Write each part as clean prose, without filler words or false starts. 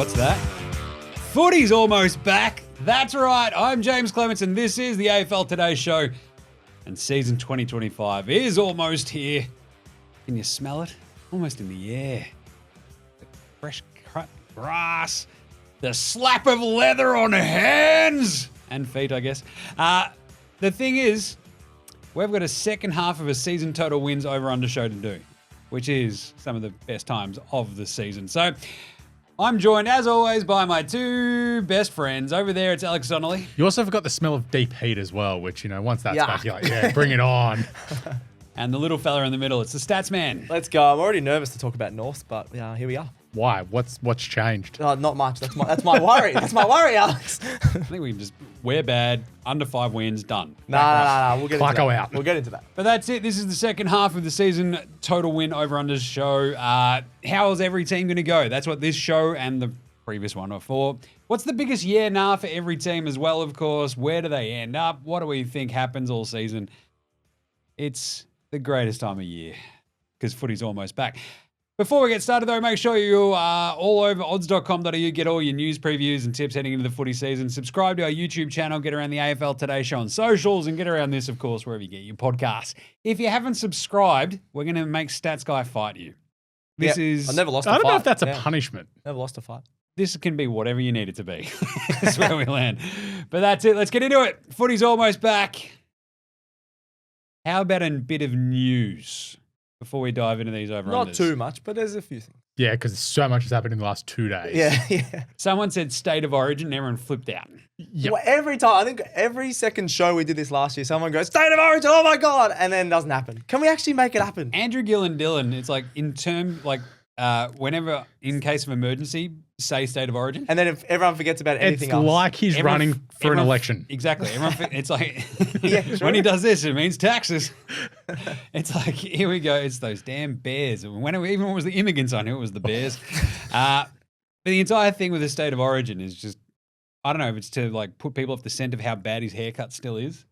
what's that? Footy's almost back. That's right. I'm Jaymz Clements, and this is the AFL Today Show. And season 2025 is almost here. Can you smell it? Almost in the air. The fresh cut grass. The slap of leather on hands and feet, I guess. The thing is, we've got a second half of a season total wins over under show to do, which is some of the best times of the season. So I'm joined, as always, by my two best friends. Over there, it's Alex Donnelly. You also forgot the smell of deep heat as well, which, once that's back, you're like, yeah, bring it on. And the little fella in the middle, it's the stats man. Let's go. I'm already nervous to talk about North, but here we are. Why? What's changed? Not much. That's my worry. That's my worry, Alex. I think we can just, we're bad, under 5 wins, done. Nah. We'll get into Clarko that. out. We'll get into that. But that's it. This is the second half of the season total win over under show. How is every team going to go? That's what this show and the previous one are for. What's the biggest yeah-nah for every team as well, of course? Where do they end up? What do we think happens all season? It's the greatest time of year because footy's almost back. Before we get started, though, make sure you are all over odds.com.au, get all your news previews and tips heading into the footy season. Subscribe to our YouTube channel, get around the AFL Today Show on socials, and get around this, of course, wherever you get your podcasts. If you haven't subscribed, we're going to make Stats Guy fight you. This is... I've never lost a I fight. don't know if that's a punishment. Never lost a fight. This can be whatever you need it to be. That's where we land. But that's it. Let's get into it. Footy's almost back. How about a bit of news before we dive into these over-unders? Not too much, but there's a few things. Yeah, because so much has happened in the last 2 days. Yeah. Someone said state of origin and everyone flipped out. Yep. Well, every time, I think every second show we did this last year, someone goes, State of Origin, oh my God, and then it doesn't happen. Can we actually make it happen? Andrew Gill and Dylan, it's like whenever in case of emergency, say state of origin. And then if everyone forgets about anything It's else. like he's running for an election. Exactly. It's like Yeah, sure. when he does this, it means taxes. It's like, here we go. It's those damn bears. Even when it was the immigrants, I knew it was the bears. But the entire thing with the state of origin is just, I don't know if it's to like put people off the scent of how bad his haircut still is.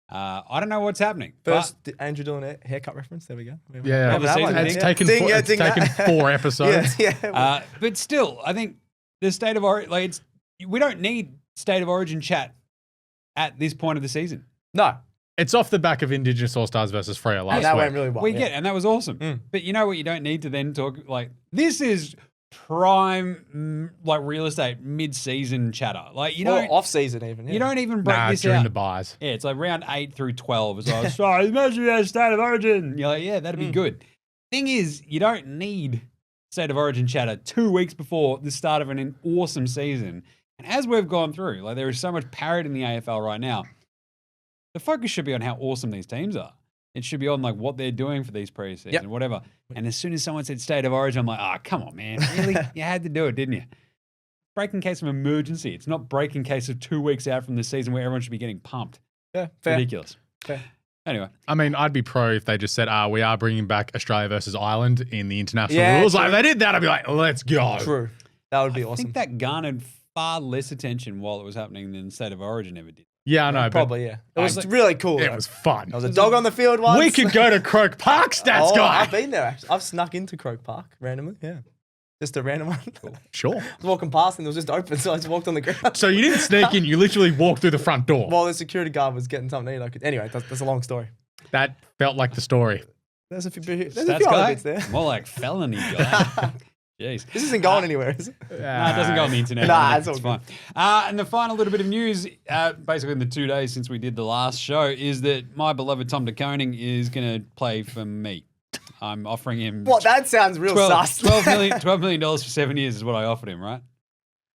I don't know what's happening. First, Andrew Dillon haircut reference. There we go. Yeah, it's taken 4 episodes. Yeah. But still, I think the state of origin, we don't need state of origin chat at this point of the season. No. It's off the back of Indigenous All-Stars versus Freo last week. That went really well. We get, and that was awesome. But you know what? You don't need to then talk this is prime real estate mid-season chatter. You don't off-season even. Yeah. You don't even break this during out the buys. Yeah, it's like round 8 through 12. It's like, sorry, imagine that state of origin. You're like, yeah, that'd be good. Thing is, you don't need state of origin chatter 2 weeks before the start of an awesome season. And as we've gone through, there is so much parity in the AFL right now. The focus should be on how awesome these teams are. It should be on what they're doing for these preseason, whatever. And as soon as someone said state of origin, I'm like, oh, come on, man. Really? You had to do it, didn't you? Break in case of emergency. It's not break in case of 2 weeks out from the season where everyone should be getting pumped. Yeah, fair. Ridiculous. Fair. Anyway. I mean, I'd be pro if they just said, we are bringing back Australia versus Ireland in the international rules. True. If they did that, I'd be like, let's go. True. That would be I awesome. think that garnered far less attention while it was happening than state of origin ever did. Yeah, I know. Probably, yeah. It was really cool. It was fun. There was a dog on the field once. We could go to Croke Park, Stats Guy. I've been there, actually. I've snuck into Croke Park randomly, yeah. Just a random one. Cool. Sure. I was walking past and it was just open, so I just walked on the ground. So you didn't sneak in, you literally walked through the front door. While the security guard was getting something to eat. Anyway, that's a long story. That felt like the story. There's a few Stats other guy? bits there. More like felony guy. Jeez. This isn't going anywhere, is it? No, it doesn't go on the internet. Nah, it's fine. And the final little bit of news, basically in the 2 days since we did the last show, is that my beloved Tom de Koning is going to play for me. I'm offering him... What? That sounds real sus. $12 million for 7 years is what I offered him, right?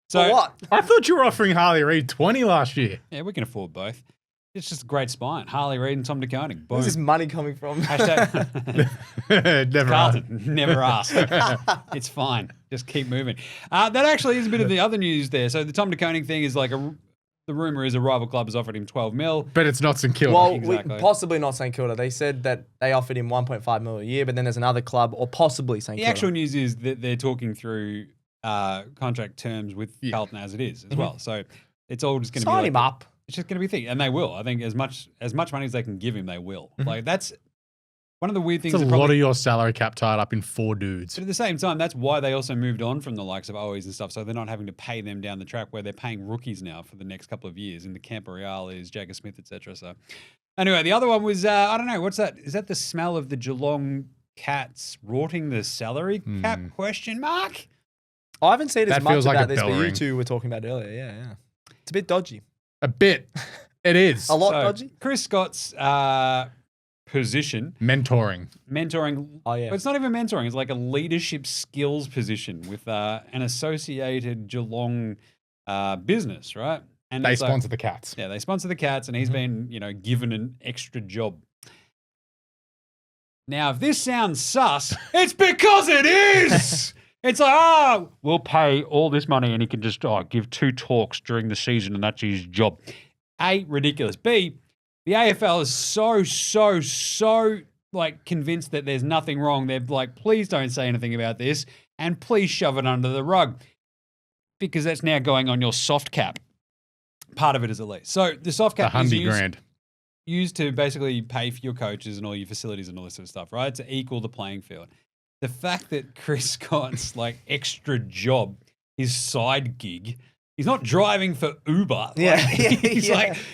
So for what? I thought you were offering Harley Reid 20 last year. Yeah, we can afford both. It's just a great spine. Harley Reid and Tom de Koning. Boom. Where's this money coming from? Hashtag... Never Carlton, never ask. It's fine. Just keep moving. That actually is a bit of the other news there. So the Tom de Koning thing is the rumor is a rival club has offered him 12 mil. But it's not St Kilda. Well, Exactly. possibly not St Kilda. They said that they offered him 1.5 mil a year, but then there's another club or possibly St The Kilda. actual news is that they're talking through contract terms with Carlton as it is as well. So it's all just going to be sign him up. It's just going to be a thing, and they will. I think as much money as they can give him, they will. That's One of the weird things It's a that lot probably, of your salary cap tied up in 4 dudes. but at the same time, that's why they also moved on from the likes of Owies and stuff, so they're not having to pay them down the track where they're paying rookies now for the next couple of years in the Camporeales, Jagger Smith, etc. So anyway, the other one was, I don't know, what's that? Is that the smell of the Geelong Cats rotting the salary cap question mark? I haven't seen as That much feels like about a this, bell but you ring. two were talking about it earlier. Yeah. It's a bit dodgy. A bit. It is. A lot So, dodgy. Chris Scott's position, Mentoring. mentoring. Oh, yeah. But it's not even mentoring. It's like a leadership skills position with an associated Geelong business, right? And They it's like- sponsor the Cats. Yeah, they sponsor the Cats, and he's been, given an extra job. Now, if this sounds sus, it's because it is. It's like, we'll pay all this money, and he can just give 2 talks during the season, and that's his job. A, ridiculous. B, the AFL is so convinced that there's nothing wrong. They're like, please don't say anything about this, and please shove it under the rug, because that's now going on your soft cap. Part of it is at least. So the soft cap is used to basically pay for your coaches and all your facilities and all this sort of stuff, right? To equal the playing field. The fact that Chris Scott's extra job, his side gig, he's not driving for Uber. Yeah.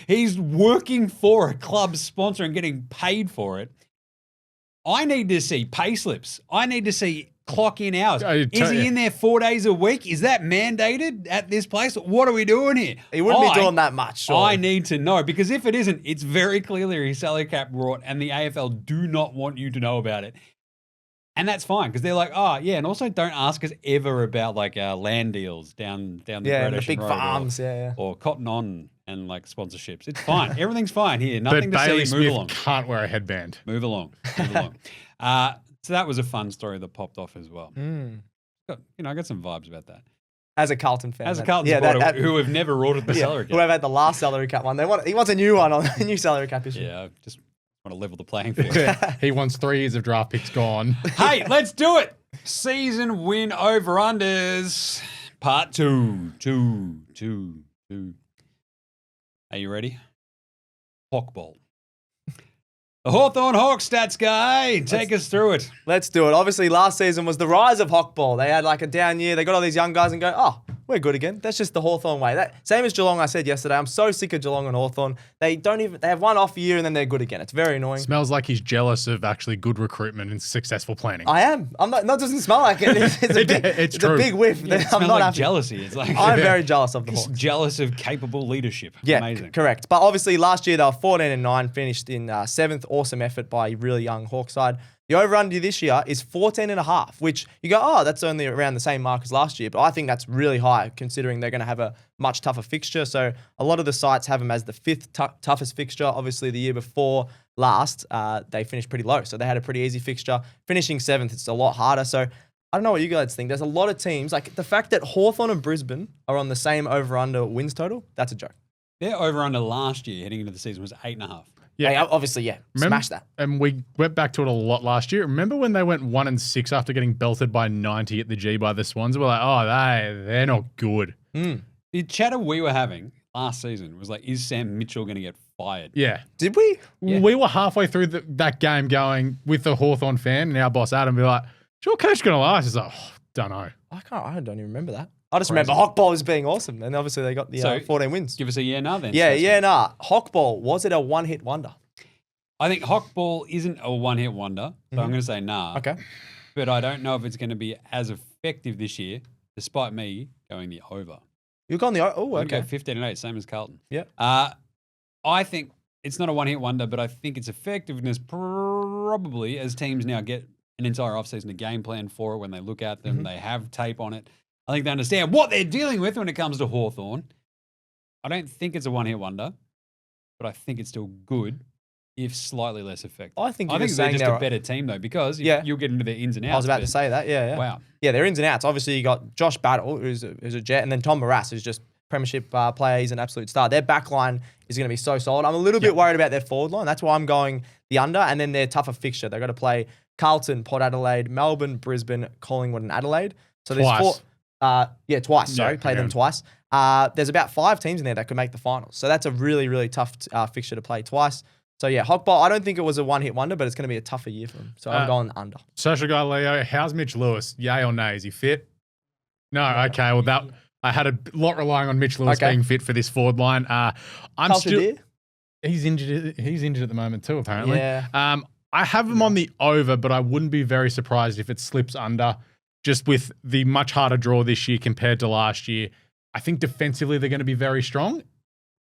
He's working for a club sponsor and getting paid for it. I need to see pay slips. I need to see clock in hours. Is he in there 4 days a week? Is that mandated at this place? What are we doing here? He wouldn't be doing that much, surely. I need to know, because if it isn't, it's very clearly his salary cap rot, and the AFL do not want you to know about it. And that's fine, because they're like, and also don't ask us ever about land deals down the Great the Ocean big Road farms, or Cotton On and sponsorships. It's fine. Everything's fine here. But Nothing to Bailey see. Move Smith along. can't wear a headband. Move along. So that was a fun story that popped off as well. I got some vibes about that. As a Carlton fan. As a Carlton supporter who have never rorted the salary cap. Whoever had the last salary cap one. He wants a new one on a new salary cap issue. Yeah, I just want to level the playing field. He wants 3 years of draft picks gone. Hey, let's do it. Season win over-unders. Part 2. Are you ready? Hawkball. The Hawthorn Hawk stats guy. Take us through it. Let's do it. Obviously, last season was the rise of Hawkball. They had a down year. They got all these young guys and go, we're good again. That's just the Hawthorn way. Same as Geelong, I said yesterday. I'm so sick of Geelong and Hawthorn. They have one off year and then they're good again. It's very annoying. Smells like he's jealous of actually good recruitment and successful planning. I am. I'm not. That doesn't smell like it. It's true. a big whiff. Yeah, it I'm smells not like happy. jealousy. It's like I'm very jealous of the just Hawks. jealous of capable leadership. Yeah, Amazing. correct. But obviously last year they were 14-9, finished in 7th. Awesome effort by a really young Hawk side. The over-under this year is 14.5, which you go, that's only around the same mark as last year. But I think that's really high considering they're going to have a much tougher fixture. So a lot of the sites have them as the 5th toughest fixture. Obviously the year before last, they finished pretty low. So they had a pretty easy fixture. Finishing 7th, it's a lot harder. So I don't know what you guys think. There's a lot of teams. The fact that Hawthorn and Brisbane are on the same over-under wins total, that's a joke. Their over-under last year heading into the season was 8.5. Yeah, they obviously, smash that. And we went back to it a lot last year. Remember when they went 1-6 after getting belted by 90 at the G by the Swans? We're like, they're not good. The chatter we were having last season was is Sam Mitchell going to get fired? Yeah. Did we? Yeah. We were halfway through that game going with the Hawthorn fan and our boss Adam be like, is your coach going to last? He's like, don't know. I don't even remember that. I just remember Hawkball as being awesome. And obviously they got the 14 wins. Give us a yeah-nah then. Nah. Hawkball, was it a one-hit wonder? I think Hawkball isn't a one-hit wonder, so I'm going to say nah. Okay. But I don't know if it's going to be as effective this year, despite me going the over. You've gone the... Oh, I'm okay. going 15-8, same as Carlton. Yeah. I think it's not a one-hit wonder, but I think its effectiveness probably, as teams now get an entire offseason, a game plan for it, when they look at them, they have tape on it. I think they understand what they're dealing with when it comes to Hawthorn. I don't think it's a one-hit wonder, but I think it's still good, if slightly less effective. I think they're just a better team, though, because you'll get into their ins and outs. I was about to say that, yeah. Wow. Yeah, they're ins and outs. Obviously, you got Josh Battle, who's a Jet, and then Tom Barrass, who's just premiership player. He's an absolute star. Their back line is going to be so solid. I'm a little bit worried about their forward line. That's why I'm going the under, and then their tougher fixture. They've got to play Carlton, Port Adelaide, Melbourne, Brisbane, Collingwood, and Adelaide. So there's Twice. Twice. Sorry, play them twice. There's about 5 teams in there that could make the finals. So that's a really, really tough fixture to play twice. So yeah, Hockball, I don't think it was a one-hit wonder, but it's going to be a tougher year for him. So I'm going under. Social guy Leo, how's Mitch Lewis? Yay or nay? Is he fit? No, okay. Well, I had a lot relying on Mitch Lewis being fit for this forward line. He's injured. He's injured at the moment too, apparently. Yeah. I have him on the over, but I wouldn't be very surprised if it slips under, just with the much harder draw this year compared to last year. I think defensively they're going to be very strong,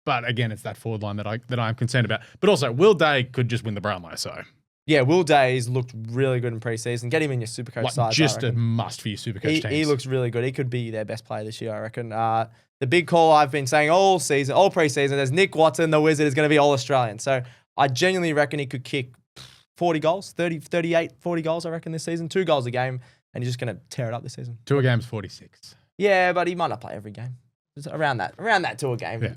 but again, it's that forward line that I'm concerned about. But also, Will Day could just win the Brownlow, so. Yeah, Will Day's looked really good in preseason. Get him in your Supercoach side. Just a must for your Supercoach teams. He looks really good. He could be their best player this year, I reckon. The big call I've been saying all preseason, is Nick Watson, the Wizard, is going to be All-Australian. So I genuinely reckon he could kick 40 goals, 38, 40 goals, I reckon, this season. 2 goals a game, and he's just going to tear it up this season. 2 a game's 46. Yeah, but he might not play every game. Just around that 2 a game. Yeah.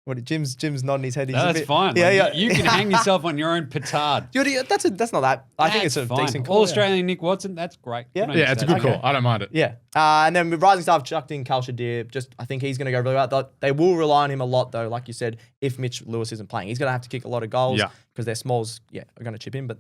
What, Jim's nodding his head. He's That's fine. Yeah. You can hang yourself on your own petard. That's not that. I think it's a fine. decent call. All-Australian Nick Watson, that's great. Yeah. Yeah, it's a good call. I don't mind it. Yeah. And then with Rising Star, I've chucked in Cal Shadir. I think he's going to go really well. They will rely on him a lot, though, like you said, if Mitch Lewis isn't playing. He's going to have to kick a lot of goals because their smalls, are going to chip in. But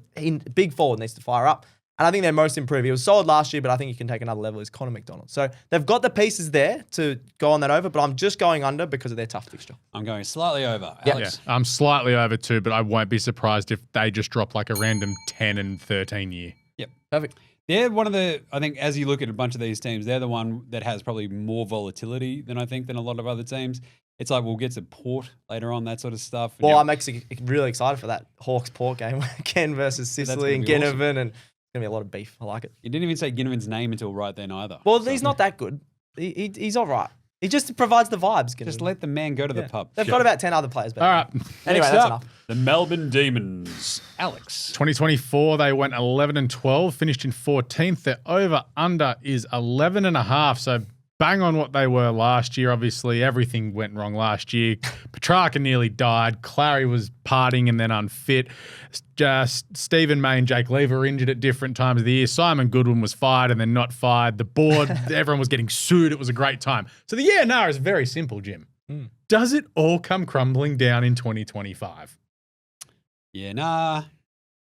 big forward needs to fire up. And I think they're most improved. He was solid last year, but I think he can take another level. Is Connor McDonald. So they've got the pieces there to go on that over, but I'm just going under because of their tough fixture. I'm going slightly over. Yeah. Alex? I'm slightly over too, but I won't be surprised if they just drop like a random 10 and 13 year. Yep. Perfect. They're one of the, I think, as you look at a bunch of these teams, they're the one that has probably more volatility than a lot of other teams. It's like we'll get to Port later on, that sort of stuff. Well, I'm actually really excited for that Hawks-Port game. Ken versus Sicily and Ginnivan awesome. And it's going to be a lot of beef. I like it. You didn't even say Ginnivan's name until right then either. Well, he's not that good. He's all right. He just provides the vibes. Ginnivan. Just let the man go to the pub. They've got about 10 other players. All right. Anyway, that's enough. The Melbourne Demons. Alex. 2024, they went 11 and 12, finished in 14th. Their over-under is 11.5, so bang on what they were last year. Obviously, everything went wrong last year. Petrarca nearly died. Clary was partying and then unfit. Stephen May and Jake Lever were injured at different times of the year. Simon Goodwin was fired and then not fired. The board, everyone was getting sued. It was a great time. So the year now is very simple, Jim. Does it all come crumbling down in 2025? Yeah, nah.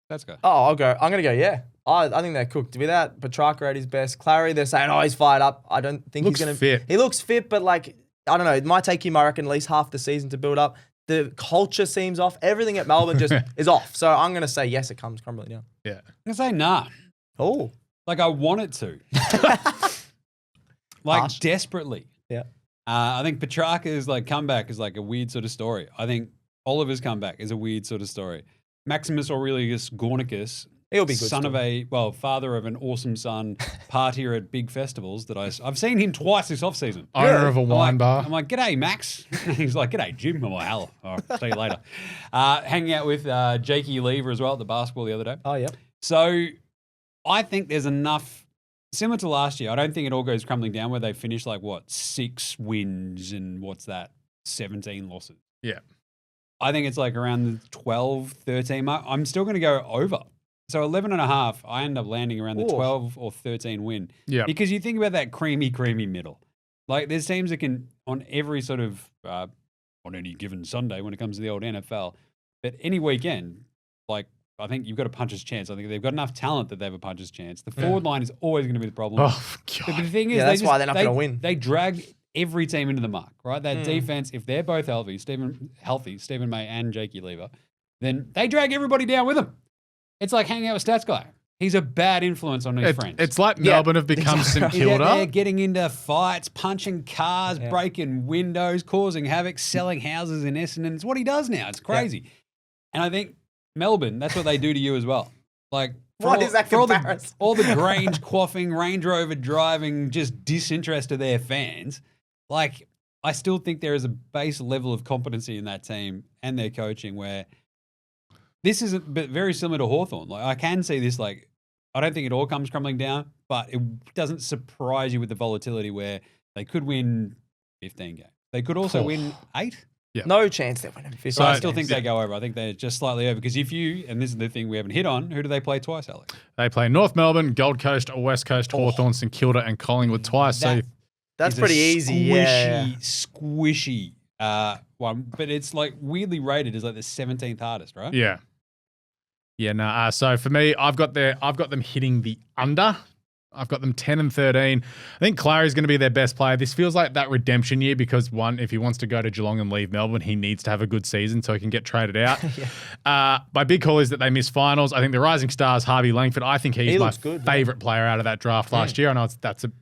Let's go. Oh, I'll go. I'm going to go, yeah. I think they're cooked. Without Petrarca at his best, Clary, they're saying, he's fired up. I don't think he's going to... fit. He looks fit, but I don't know. It might take him, I reckon, at least half the season to build up. The culture seems off. Everything at Melbourne just is off. So I'm going to say, yes, it comes crumbling down. Yeah. I'm going to say, nah. Oh. I want it to. Harsh. Desperately. Yeah. I think Petrarca's comeback is a weird sort of story. I think Oliver's comeback is a weird sort of story. Maximus Aurelius Gornicus, he'll be good. Father of an awesome son, partier at big festivals that I've seen him twice this offseason. Owner of a wine bar. I'm like, g'day, Max. He's like, g'day, Jim. I'm like, hell, I'll see you later. Hanging out with Jakey Lever as well at the basketball the other day. Oh, yeah. So I think there's enough, similar to last year, I don't think it all goes crumbling down where they finish 6 wins and 17 losses. Yeah. I think it's around the 12, 13 mark. I'm still going to go over. So 11.5, I end up landing around the 12 or 13 win. Yeah. Because you think about that creamy middle. There's teams that can, on every sort of, on any given Sunday when it comes to the old NFL, but any weekend, I think you've got a puncher's chance. I think they've got enough talent that they have a puncher's chance. The forward line is always going to be the problem. Oh, God. But the thing is, that's why they're not going to win. They drag every team into the mark, right? That defense, if they're both healthy, Stephen May and Jakey Lever, then they drag everybody down with them. It's like hanging out with Stats Guy. He's a bad influence on his friends. It's like Melbourne have become St Kilda. They're getting into fights, punching cars, breaking windows, causing havoc, selling houses in Essendon. It's what he does now. It's crazy. Yeah. And I think Melbourne, that's what they do to you as well. What is that comparison? All the Grange quaffing, Range Rover driving, just disinterest of their fans. I still think there is a base level of competency in that team and their coaching where this is very similar to Hawthorn. I can see this, I don't think it all comes crumbling down, but it doesn't surprise you with the volatility where they could win 15 games. They could also win 8. Yeah. No chance they're winning 15. So I still think they go over. I think they're just slightly over because and this is the thing we haven't hit on, who do they play twice, Alex? They play North Melbourne, Gold Coast, West Coast, Hawthorn, St Kilda and Collingwood twice. That's pretty easy. Squishy one, but it's like weirdly rated as like the 17th hardest, right? Yeah. Yeah, no. So for me, I've got them hitting the under. I've got them 10 and 13. I think Clary's going to be their best player. This feels like that redemption year because, one, if he wants to go to Geelong and leave Melbourne, he needs to have a good season so he can get traded out. My big call is that they miss finals. I think the rising stars, Harvey Langford, I think he's my favourite player out of that draft last year. I know that's a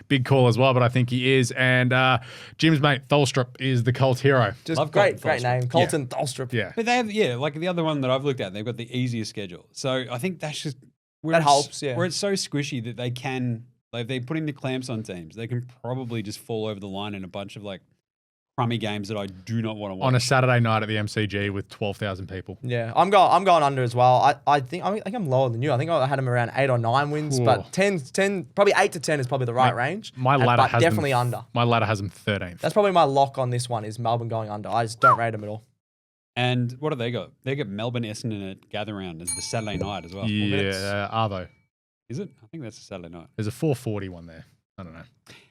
big call as well, but I think he is. And Jim's mate, Tholstrup, is the cult hero. Just great name. Colton Tholstrup. Yeah. But they have, like the other one that I've looked at, they've got the easiest schedule. So I think that's just... That helps, yeah. Where it's so squishy that they can, like, if they're putting the clamps on teams, they can probably just fall over the line in a bunch of, like, crummy games that I do not want to watch. On a Saturday night at the MCG with 12,000 people. Yeah, I'm going under as well. I think I'm lower than you. I think I had them around 8 or 9 wins, but 10, probably 8 to 10 is probably the right range. My ladder has definitely under. My ladder has them 13th. That's probably my lock on this one is Melbourne going under. I just don't rate them at all. And what have they got? They got Melbourne, Essendon at Gather Round as the Saturday night as well. Yeah, Arvo. Is it? I think that's a Saturday night. There's a 4:40 one there. I don't know.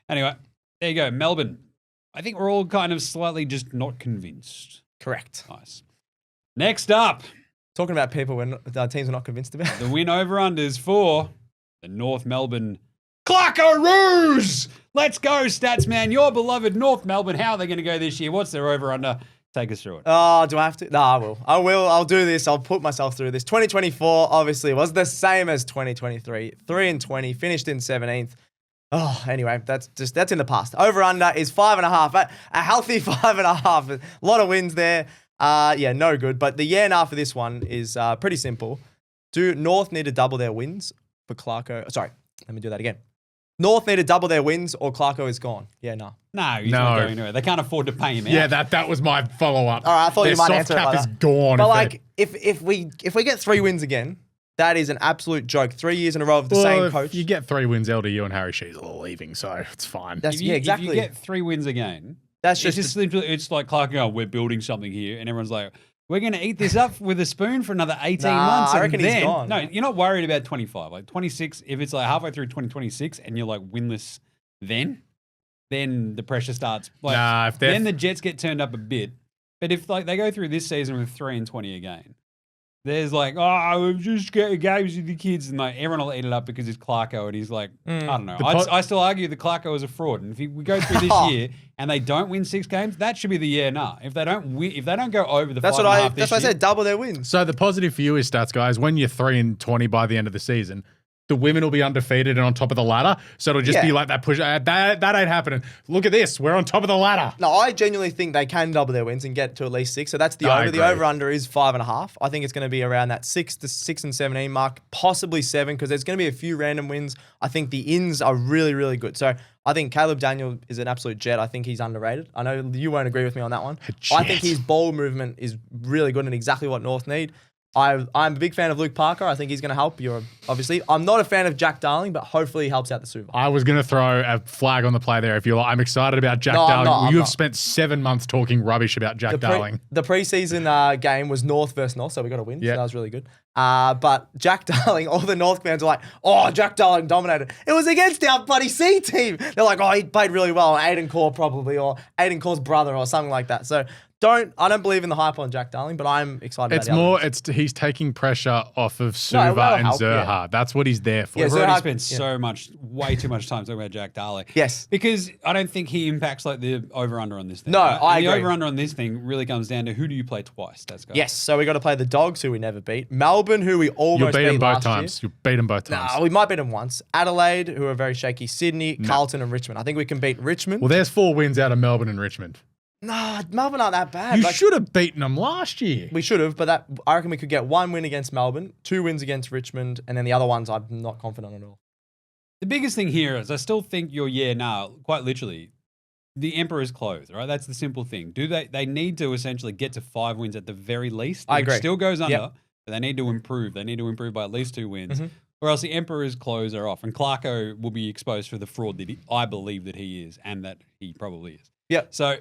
Anyway, there you go. Melbourne. I think we're all kind of slightly just not convinced. Correct. Nice. Next up. Talking about people when the teams are not convinced about. The win over-unders for the North Melbourne Clarko-Roos. Let's go, Stats Man. Your beloved North Melbourne. How are they going to go this year? What's their over-under? Take us through it. Oh, do I have to? No, I will. I'll do this. I'll put myself through this. 2024 obviously was the same as 2023. 3-20, finished in 17th. Oh, anyway, that's in the past. Over under is 5.5. A healthy 5.5. A lot of wins there. Yeah, no good. But the year now for this one is pretty simple. Do North need to double their wins for Clarko? Sorry, let me do that again. North need to double their wins or Clarko is gone. Yeah, no. No, he's not going anywhere. They can't afford to pay him out. Yeah, that was my follow-up. All right, I thought you might answer it like that. that. Is gone. But like, if we get 3 wins again, that is an absolute joke. 3 years in a row of the same coach. If you get 3 wins, LDU and Harry She's all leaving, so it's fine. Exactly. If you get 3 wins again, that's it's like Clark, we're building something here, and everyone's like, we're going to eat this up with a spoon for another 18 months. I reckon he's gone. No, you're not worried about 25. Like 26, if it's like halfway through 2026 and you're like winless then the pressure starts. Like, then the Jets get turned up a bit. But if like they go through this season with 3-20 again, there's like, we've just got games with the kids, and like everyone will eat it up because it's Clarko, and he's like, I don't know. I still argue that Clarko is a fraud, and if we go through this year and they don't win 6 games, that should be the year now. If they don't win, if they don't go over the 5.5 that's why I said double their wins. So the positive for you is, Stats guys, when you're 3-20 by the end of the season, the women will be undefeated and on top of the ladder. So it'll just be like that push. That ain't happening. Look at this. We're on top of the ladder. No, I genuinely think they can double their wins and get to at least 6. So that's the over. The over-under is 5.5. I think it's going to be around that 6 to 6-17 mark, possibly 7, because there's going to be a few random wins. I think the ins are really, really good. So I think Caleb Daniel is an absolute jet. I think he's underrated. I know you won't agree with me on that one. I think his ball movement is really good and exactly what North need. I'm a big fan of Luke Parker. I think he's going to help. Obviously. I'm not a fan of Jack Darling, but hopefully he helps out the Super. I was going to throw a flag on the play there if you're like, I'm excited about Jack Darling. You've spent 7 months talking rubbish about Jack Darling. The preseason game was North versus North, so we got a win. So that was really good. But Jack Darling, all the North fans are like, Jack Darling dominated. It was against our bloody C team. They're like, he played really well. Aiden Core probably, or Aiden Core's brother or something like that. So I don't believe in the hype on Jack Darling, but I'm excited about it. He's taking pressure off of Suva and Zerha. Yeah. That's what he's there for. We've already spent way too much time talking about Jack Darling. Yes. Because I don't think he impacts like the over-under on this thing. No, I agree. The over-under on this thing really comes down to who do you play twice? Yes, so we got to play the Dogs, who we never beat. Melbourne, who we almost beat last year. You beat them both times. No, we might beat them once. Adelaide, who are very shaky. Sydney, Carlton, and Richmond. I think we can beat Richmond. Well, there's 4 wins out of Melbourne and Richmond. Nah, Melbourne aren't that bad. You should have beaten them last year. We should have, but I reckon we could get 1 win against Melbourne, 2 wins against Richmond, and then the other ones I'm not confident at all. The biggest thing here is I still think your year now, quite literally, the emperor's clothes, right? That's the simple thing. They need to essentially get to 5 wins at the very least. I agree. It still goes under, but they need to improve. They need to improve by at least 2 wins, or else the emperor's clothes are off. And Clarko will be exposed for the fraud that I believe that he is, and that he probably is. Yeah. So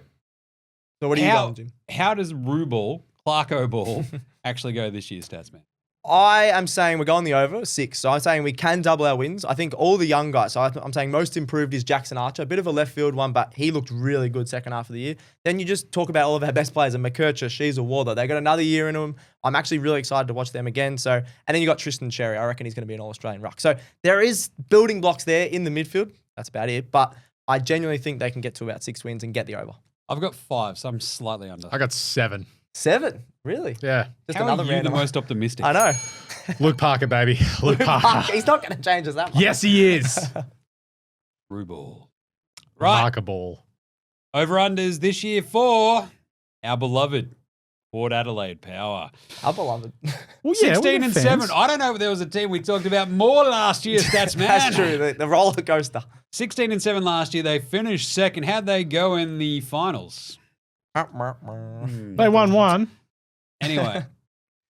what are you going, Jim? How does Rue Ball, Clarko Ball, actually go this year, Stats Man? I am saying we're going the over 6. So I'm saying we can double our wins. I think all the young guys. So I'm saying most improved is Jackson Archer. A bit of a left field one, but he looked really good second half of the year. Then you just talk about all of our best players. And McKercher, she's a Warther. They got another year in them. I'm actually really excited to watch them again. So, and then you got Tristan Cherry. I reckon he's going to be an All-Australian ruck. So there is building blocks there in the midfield. That's about it. But I genuinely think they can get to about 6 wins and get the over. I've got 5, so I'm slightly under. I got 7. 7? Really? Yeah. Just How another are you the random. most optimistic? I know. Luke Parker, baby. Luke Parker. He's not going to change us that much. Yes, he is. Rubal. Right. Parker ball. Over-unders this year for our beloved Port Adelaide Power. I beloved. Well, yeah, 16 we're and fans. 7. I don't know if there was a team we talked about more last year, Stats Man. That's true. The roller coaster. 16 and 7 last year. They finished second. How'd they go in the finals? They won 1. Anyway,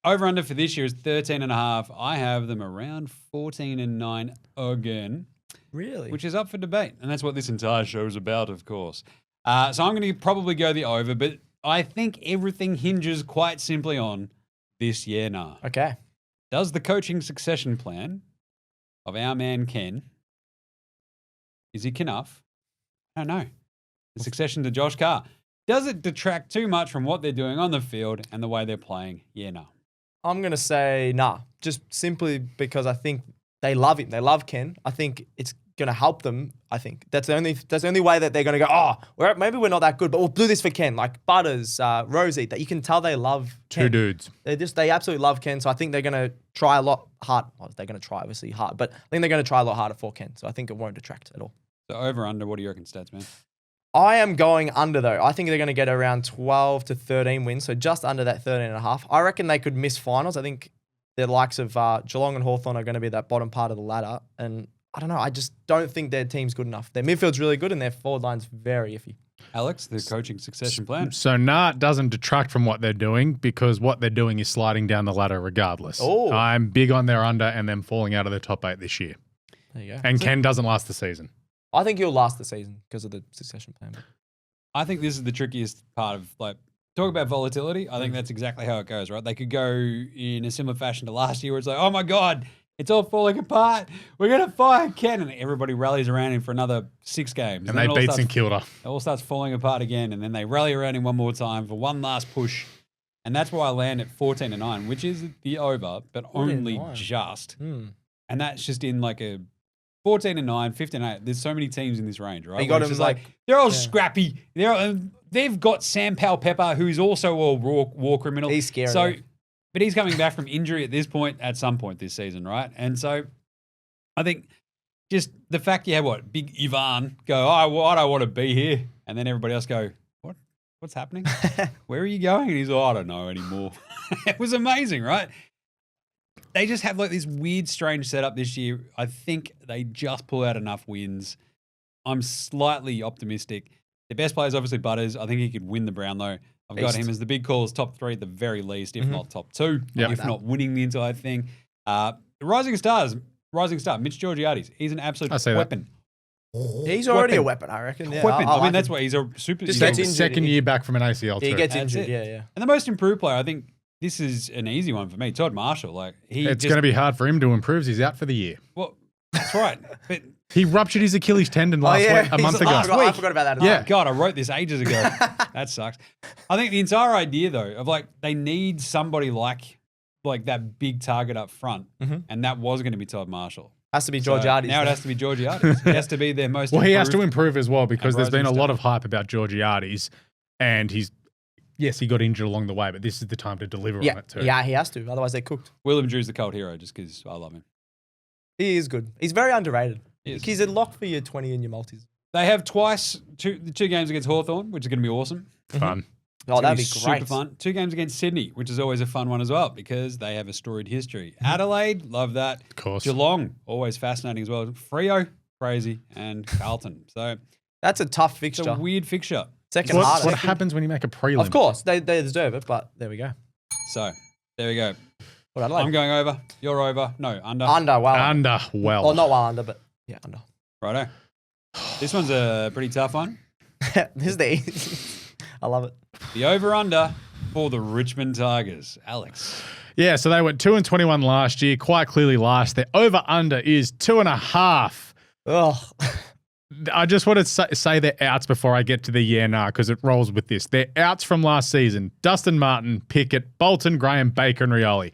over-under for this year is 13.5. I have them around 14 and 9 again. Really? Which is up for debate. And that's what this entire show is about, of course. So I'm going to probably go the over, but I think everything hinges quite simply on this year now. Okay. Does the coaching succession plan of our man Ken, is he enough? I don't know. The succession to Josh Carr. Does it detract too much from what they're doing on the field and the way they're playing? Yeah, no. I'm going to say nah, just simply because I think they love him. They love Ken. I think it's going to help them. I think that's the only way that they're going to go, maybe we're not that good, but we'll do this for Ken. Like Butters, Rosie, that you can tell they love Ken. 2 dudes. They absolutely love Ken. So I think they're going to try a lot hard. Well, they're going to try obviously hard, but I think they're going to try a lot harder for Ken. So I think it won't detract at all. So over, under, what do you reckon, Stats, man? I am going under though. I think they're going to get around 12 to 13 wins. So just under that 13.5. I reckon they could miss finals. I think the likes of Geelong and Hawthorn are going to be that bottom part of the ladder. And I don't know. I just don't think their team's good enough. Their midfield's really good and their forward line's very iffy. Alex, the coaching succession plan. So it doesn't detract from what they're doing because what they're doing is sliding down the ladder regardless. Oh. I'm big on their under and them falling out of the top 8 this year. There you go. And Ken doesn't last the season. I think he'll last the season because of the succession plan. I think this is the trickiest part of, like, talk about volatility. I think that's exactly how it goes, right? They could go in a similar fashion to last year where it's like, oh my God, it's all falling apart. We're going to fire Ken. And everybody rallies around him for another 6 games. And they beat St Kilda. It all starts falling apart again. And then they rally around him one more time for one last push. And that's why I land at 14 and 9, which is the over, but only just. And that's just in like a 14 and 9, 15 and 8. There's so many teams in this range, right? You got Which him is like they're all scrappy. They've got Sam Powell-Pepper, who's also a war criminal. He's scary. So, but he's coming back from injury at some point this season, right? And so, I think just the fact you have Big Ivan go, I don't want to be here, and then everybody else go, what's happening? Where are you going? And he's I don't know anymore. It was amazing, right? They just have like this weird, strange setup this year. I think they just pull out enough wins. I'm slightly optimistic. The best player is obviously Butters. I think he could win the Brownlow. I've got him as the big calls, top 3 at the very least, if not top 2, if not winning the entire thing. The rising star, Mitch Georgiades. He's an absolute weapon. He's already a weapon, I reckon. Yeah, weapon. I mean, that's why he's a super. Just gets injured. Second year back from an ACL too. He gets That's injured, it. yeah. And the most improved player, I think this is an easy one for me, Todd Marshall. It's going to be hard for him to improve. He's out for the year. Well, that's right. But he ruptured his Achilles tendon a month ago. I forgot about that. Oh, God, I wrote this ages ago. That sucks. I think the entire idea, though, of they need somebody like that big target up front, and that was going to be Todd Marshall. Has to be Georgiades. Now it has to be Georgiades. He has to be their most he has to improve as well because there's been a lot star. of hype about Georgiades, and he got injured along the way, but this is the time to deliver on it too. Yeah, he has to. Otherwise, they're cooked. Willem Drew's the cult hero just because I love him. He is good. He's very underrated. He is. He's a lock for your 20 and your multis. They have two games against Hawthorn, which is going to be awesome. Fun. Oh, that'd be super great. fun. 2 games against Sydney, which is always a fun one as well because they have a storied history. Adelaide, love that. Of course. Geelong, always fascinating as well. Freo, crazy, and Carlton. So That's a tough it's fixture. a weird fixture. Second What hardest. happens when you make a prelim? Of course, they deserve it, but there we go. So there we go. What Adelaide? I'm going over. You're over. No, under. Under, well. Under, well. Well, not well under, but yeah, under. Righto. This one's a pretty tough one. This is the easy. I love it. The over-under for the Richmond Tigers. Alex. Yeah, so they went 2-21 last year, quite clearly last. Their over-under is 2.5. Oh, I just want to say their outs before I get to the yeah nah, because it rolls with this. Their outs from last season: Dustin Martin, Pickett, Bolton, Graham, Baker, and Rioli.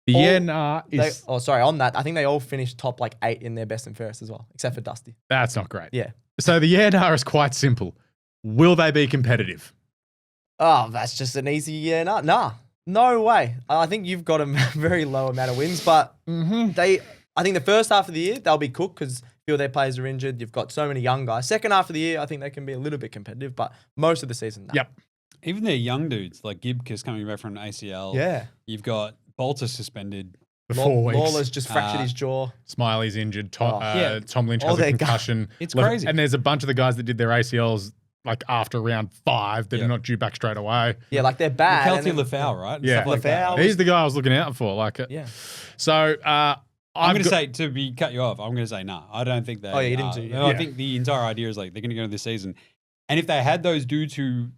The yeah nah is... on that, I think they all finished top 8 in their best and fairest as well, except for Dusty. That's not great. Yeah. So the yeah nah is quite simple. Will they be competitive? Oh, that's just an easy yeah nah. Nah. No way. I think you've got a very low amount of wins, but I think the first half of the year, they'll be cooked because a few of their players are injured. You've got so many young guys. Second half of the year, I think they can be a little bit competitive, but most of the season, no. Yep. Even their young dudes, like Gibkiss coming back from an ACL. Yeah. You've got Bolter suspended. For 4 weeks. Lawler's just fractured his jaw. Smiley's injured. Tom Lynch All has a their concussion. It's crazy. And there's a bunch of the guys that did their ACLs after round 5 that are not due back straight away. Yeah, they're bad. Kelty Lafau, right? And Yeah. stuff like that. He's the guy I was looking out for. Yeah. So I'm going to say, cut you off, I'm going to say nah. I don't think they you didn't do. I think the entire idea is they're going to go into this season. And if they had those dudes who,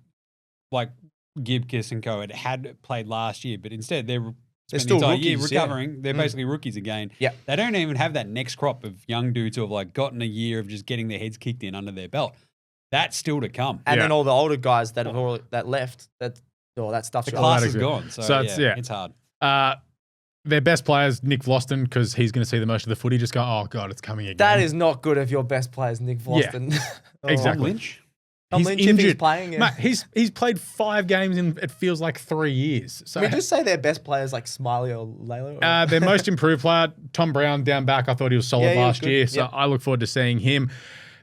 Gibkiss and co. had played last year, but instead they're still the entire rookies, year recovering. They're basically rookies again. Yeah. They don't even have that next crop of young dudes who have gotten a year of just getting their heads kicked in under their belt. That's still to come. And then all the older guys that have that left, that stuff's The class is gone. So it's hard. Their best players, Nick Vlosten, because he's going to see the most of the footy, just go, oh, God, it's coming again. That is not good if your best player is Nick Vlosten. Yeah, exactly. Lynch? Tom Lynch, if he's playing. Mate, he's played 5 games in, it feels like 3 years. So we just say their best players like Smiley or Layla? Their most improved player, Tom Brown, down back. I thought he was solid last year. So I look forward to seeing him.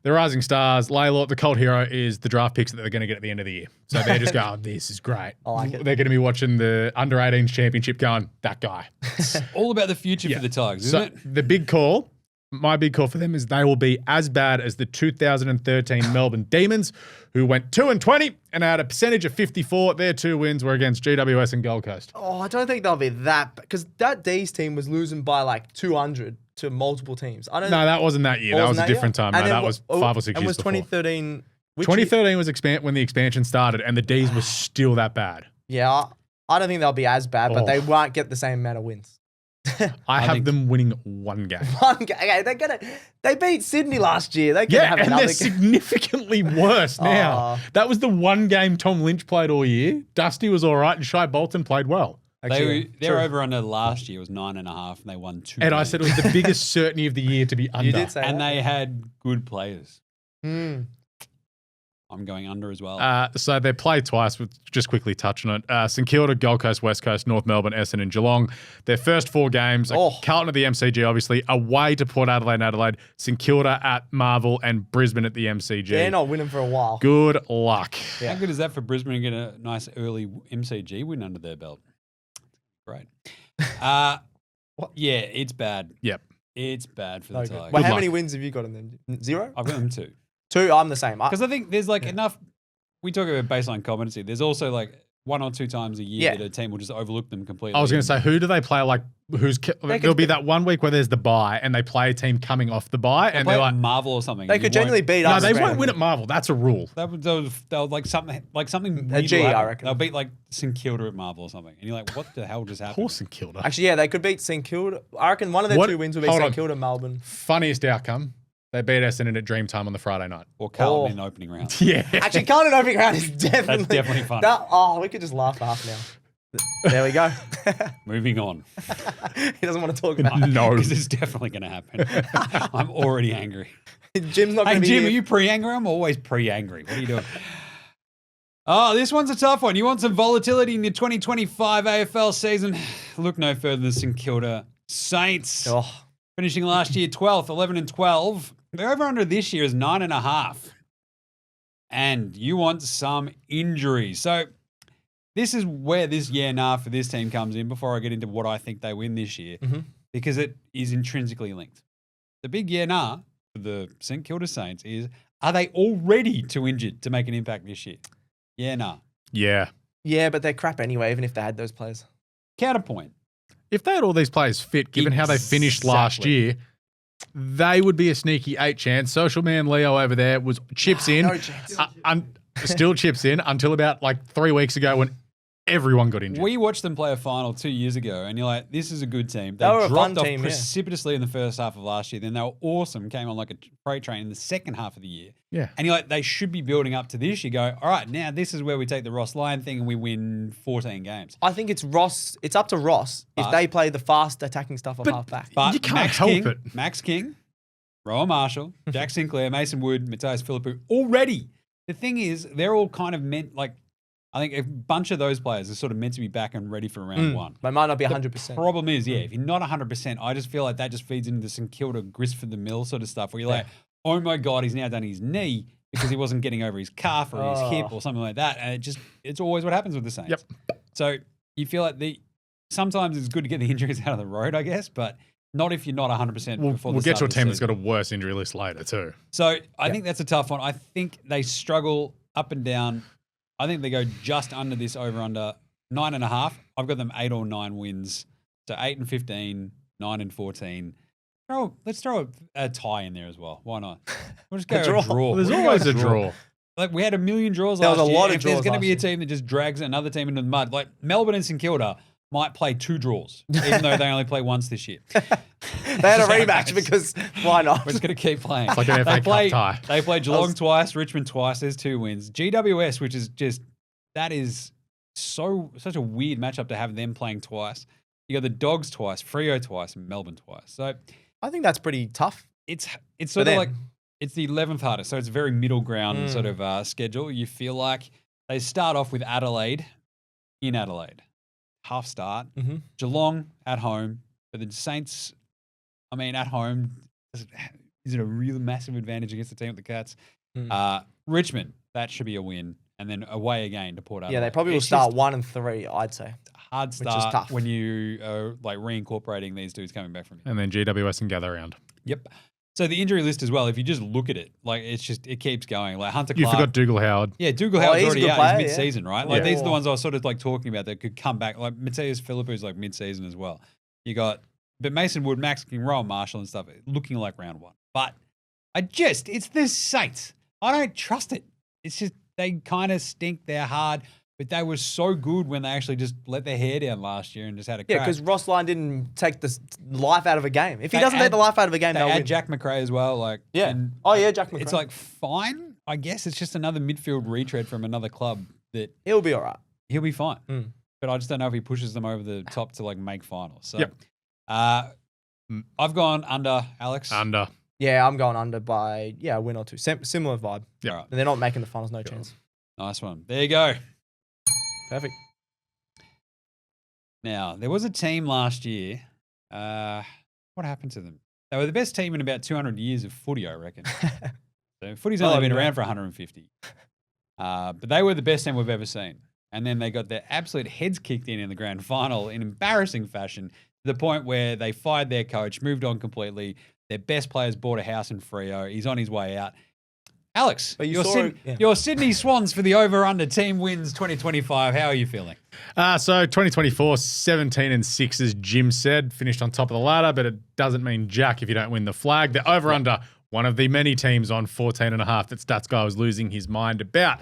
The rising stars, Layla, the cult hero, is the draft picks that they're going to get at the end of the year. So they're just going, this is great. I like it. They're going to be watching the under-18s championship going, that guy. All about the future for the Tigers, isn't it? The big call, my big call for them is they will be as bad as the 2013 Melbourne Demons, who went 2-20 and had a percentage of 54. Their 2 wins were against GWS and Gold Coast. Oh, I don't think they'll be that, because that D's team was losing by 200 to multiple teams. No, that wasn't that year. That was a different time. No, that was 5 or 6 years before. And was 2013... 2013 was when the expansion started, and the D's were still that bad. Yeah, I don't think they'll be as bad, but they won't get the same amount of wins. I have them winning 1 game. Okay, they beat Sydney last year. They can have another they're significantly worse now. That was the 1 game Tom Lynch played all year. Dusty was all right, and Shai Bolton played well. Their over-under last year was 9.5, and they won 2 And games. I said it was the biggest certainty of the year to be under. You did say and that. they had good players. I'm going under as well. So they played twice. We'll just quickly touch on it. St Kilda, Gold Coast, West Coast, North Melbourne, Essendon and Geelong. Their first 4 games, Carlton at the MCG, obviously, away to Port Adelaide and Adelaide, St Kilda at Marvel, and Brisbane at the MCG. They're not winning for a while. Good luck. How good is that for Brisbane to get a nice early MCG win under their belt? Great. Yeah, it's bad. Yep. It's bad for the Tigers. Well, how many wins have you got in them? 0? I've got them 2. 2, I'm the same. Because I think there's enough. We talk about baseline competency. There's also 1 or 2 times a year that a team will just overlook them completely. I was going to say, who do they play? There'll be that 1 week where there's the bye, and they play a team coming off the bye, and they're like Marvel or something. They could generally beat us. No, they won't win at Marvel. That's a rule. They'll something. A G, I reckon. They'll beat St Kilda at Marvel or something, and you're like, what the hell just happened? Poor St Kilda. Actually, they could beat St Kilda. I reckon one of their 2 wins will be St Kilda, Melbourne. Funniest outcome. They beat Essendon at Dreamtime on the Friday night. Or Carlton in the opening round. Yeah. Actually, Carlton opening round is definitely... That's definitely fun. We could just laugh for half an hour. There we go. Moving on. He doesn't want to talk about it. No. Because it's definitely going to happen. I'm already angry. Jim's not going to be Jim, here. are you pre-angry? I'm always pre-angry. What are you doing? Oh, this one's a tough one. You want some volatility in your 2025 AFL season? Look no further than St Kilda Saints. Finishing last year 12th, 11-12. Their over-under this year is 9.5. And you want some injuries. So this is where this for this team comes in before I get into what I think they win this year, because it is intrinsically linked. The big for the St Kilda Saints is, are they already too injured to make an impact this year? Yeah. Yeah, but they're crap anyway, even if they had those players. Counterpoint. If they had all these players fit, given how they finished last year, they would be a sneaky 8 chance. Social man Leo over there chips in. No chance. Still chips in until about 3 weeks ago when everyone got injured. We watched them play a final 2 years ago, and you're like, this is a good team. They were a fun dropped off team, yeah. precipitously in the first half of last year. Then they were awesome, came on like a freight train in the second half of the year. Yeah. And you're like, they should be building up to this. You go, all right, now this is where we take the Ross Lyon thing and we win 14 games. I think it's Ross. It's up to Ross if they play the fast attacking stuff off half back. But You can't help it. Max King, Rowan Marshall, Jack Sinclair, Mason Wood, Matthias Philippou, already. The thing is, they're all kind of meant, like, I think a bunch of those players are sort of meant to be back and ready for round one. They might not be The 100%. problem is, if you're not 100%, I just feel like that just feeds into the St Kilda grist for the mill sort of stuff where you're like, oh my God, he's now done his knee because he wasn't getting over his calf or his hip or something like that. And it's always what happens with the Saints. Yep. So you feel like sometimes it's good to get the injuries out of the road, I guess, but not if you're not 100% before We'll the get start to a of the team that's season. got a worse injury list later too. So I think that's a tough one. I think they struggle up and down. I think they go just under this over-under 9.5. I've got them 8 or 9 wins. So 8 and 15, 9 and 14. Let's throw a tie in there as well. Why not? We'll just go a draw. Well, there's We'll go always a draw. Like we had a million draws There last was a year. lot of If there's draws going to be a last year. team that just drags another team into the mud, like Melbourne and St Kilda might play 2 draws, even though they only play once this year. They had a rematch because why not? We're just going to keep playing. It's like an FA Cup tie. They play Geelong twice, Richmond twice. There's 2 wins. GWS, which is just, that is such a weird matchup to have them playing twice. You got the Dogs twice, Freo twice, and Melbourne twice. So I think that's pretty tough. it's sort of like, it's the 11th hardest. So it's a very middle ground sort of schedule. You feel like they start off with Adelaide in Adelaide. Half start. Geelong at home. But the Saints, I mean, at home, is it a real massive advantage against the team with the Cats? Richmond, that should be a win. And then away again to Port Adelaide. Yeah, they probably will start 1 and 3, I'd say. Hard which is start tough. when you are like reincorporating these dudes coming back from you. And then GWS and gather around. Yep. So the injury list as well, if you just look at it, like it keeps going. Like Hunter You Clark. forgot Dougal Howard. Yeah, Dougal Howard's he's a already good out. player, He's mid-season, right? Like Yeah. these are the ones I was sort of like talking about that could come back. Like Matthias Philippou's like mid-season as well. But Mason Wood, Max King, Rowan Marshall and stuff looking like round one. But it's the Saints. I don't trust it. It's just they kind of stink. They're hard. But they were so good when they actually just let their hair down last year and just had a crack. Yeah, because Ross Lyon didn't take the life out of a game. If he They doesn't take add- the life out of a game, They they'll had win. Jack McRae as well. Yeah. and Jack McRae. It's like fine, I guess. It's just another midfield retread from another club that He'll be all right. he'll be fine. But I just don't know if he pushes them over the top to like make finals. So, Yep. I've gone under, Alex. Under. Yeah, I'm going under by a win or 2. Similar vibe. Yeah. All right. And they're not making the finals, no chance. Nice one. There you go. Perfect. Now, there was a team last year. What happened to them? They were the best team in about 200 years of footy, I reckon. So footy's only been around for 150. But they were the best team we've ever seen. And then they got their absolute heads kicked in the grand final in embarrassing fashion to the point where they fired their coach, moved on completely. Their best players bought a house in Freo. He's on his way out. Alex, But your Sydney Swans for the over-under team wins 2025. How are you feeling? So 2024, 17 and 6, as Jim said, finished on top of the ladder, but it doesn't mean jack if you don't win the flag. The over-under, one of the many teams on 14.5 that Stats Guy was losing his mind about.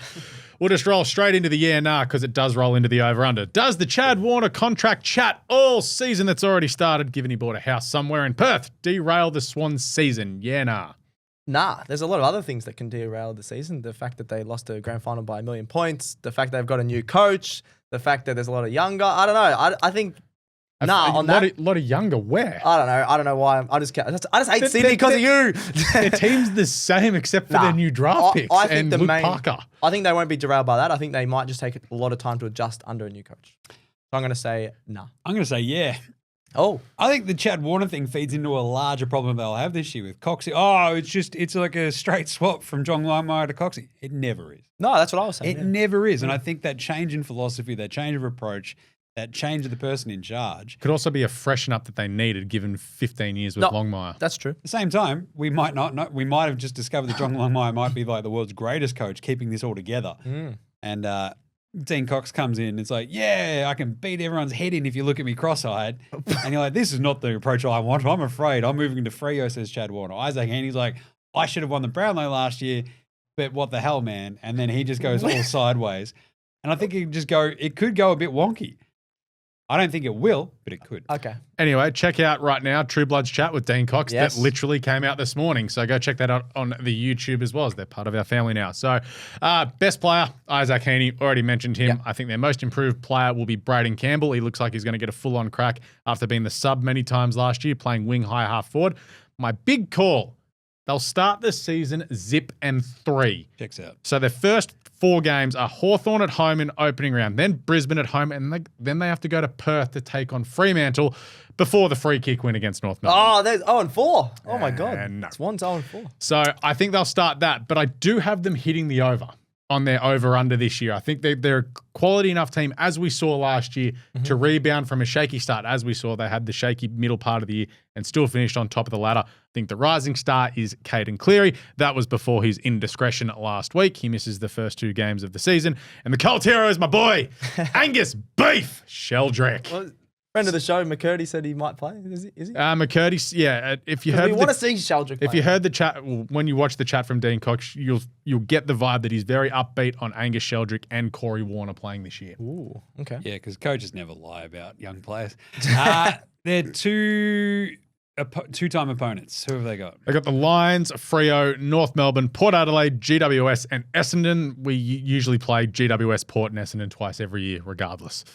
We'll just roll straight into the because it does roll into the over-under. Does the Chad Warner contract chat all season that's already started, given he bought a house somewhere in Perth, derail the Swans season? Nah, there's a lot of other things that can derail the season. The fact that they lost a grand final by 1 million points, the fact they've got a new coach, the fact that there's a lot of younger. I don't know. I think A lot of younger. Where? I don't know why. I just hate Sydney because of you. Their team's the same except for their new draft picks I think and the Luke main, Parker. I think they won't be derailed by that. I think they might just take a lot of time to adjust under a new coach. So I'm going to say nah. I'm going to say yeah. Oh, I think the Chad Warner thing feeds into a larger problem they'll have this year with Coxie. Oh, it's like a straight swap from John Longmire to Coxie. It never is. no, that's what I was saying. It never is. And I think that change in philosophy, that change of approach, that change of the person in charge. Could also be a freshen up that they needed given 15 years with No, Longmire. That's true. At the same time, we might not know. We might have just discovered that John Longmire might be like the world's greatest coach, keeping this all together. And Dean Cox comes in. It's like, yeah, I can beat everyone's head in if you look at me cross-eyed. And you're like, this is not the approach I want. I'm afraid. I'm moving into Freo, says Chad Warner. Isaac Haney's like, I should have won the Brownlow last year, but what the hell, man? And then he just goes all sideways. And I think it could go a bit wonky. I don't think it will, but it could. Okay. Anyway, check out right now True Bloods Chat with Dean Cox. Yes. That literally came out this morning. So go check that out on the YouTube as well, as they're part of our family now. So best player, Isaac Heaney, already mentioned him. Yep. I think their most improved player will be Braden Campbell. He looks like he's going to get a full-on crack after being the sub many times last year, playing wing, high, half forward. My big call, they'll start the season zip and 3. Checks out. So their first 4 games are Hawthorn at home in opening round, then Brisbane at home, and then they have to go to Perth to take on Fremantle before the free kick win against North Melbourne. Oh, there's 0-4. Oh, my God. No. Swan's 0-4. So I think they'll start that, but I do have them hitting the over on their over-under this year. I think they're a quality enough team, as we saw last year, to rebound from a shaky start. As we saw, they had the shaky middle part of the year and still finished on top of the ladder. I think the rising star is Caden Cleary. That was before his indiscretion last week. He misses the first 2 games of the season. And the Colt hero is my boy, Angus Beef Sheldrick. Well, friend of the show, McCurdy, said he might play. Is he? McCurdy, yeah. If you heard, we want to see Sheldrick play. If you heard the chat, when you watch the chat from Dean Cox, you'll get the vibe that he's very upbeat on Angus Sheldrick and Corey Warner playing this year. Ooh, okay. Yeah, because coaches never lie about young players. They're two-time opponents. Who have they got? They got the Lions, Freo, North Melbourne, Port Adelaide, GWS, and Essendon. We usually play GWS, Port, and Essendon twice every year, regardless.